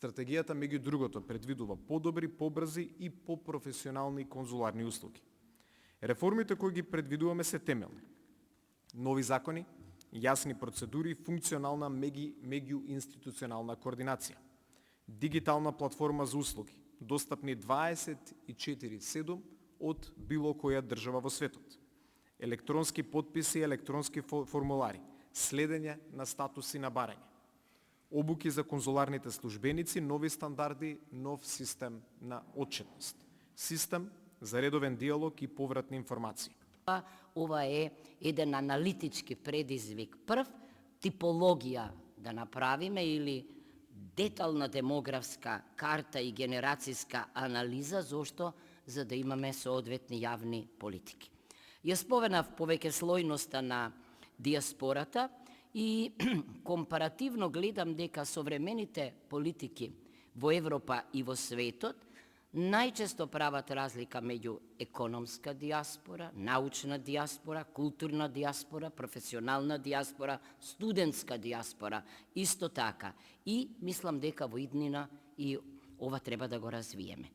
Стратегијата меѓу другото предвидува подобри, побрзи и попрофесионални конзуларни услуги. Реформите кои ги предвидуваме се темелни. Нови закони, јасни процедури и функционална меѓуинституционална координација. Дигитална платформа за услуги, достапни 24/7 од било која држава во светот. Електронски потписи и електронски формулари, следење на статуси на барање. Обуки за конзуларните службеници, нови стандарди, нов систем на отчетност. Систем за редовен диалог и повратни информации. Ова е еден аналитички предизвик. Прв, типологија да направиме или детална демографска карта и генерацијска анализа, зошто? За да имаме соодветни јавни политики. Ја споменав повеќе слојноста на диаспората и компаративно гледам дека современите политики во Европа и во светот најчесто прават разлика меѓу економска диаспора, научна диаспора, културна диаспора, професионална диаспора, студентска диаспора, исто така. И мислам дека во иднина и ова треба да го развиеме.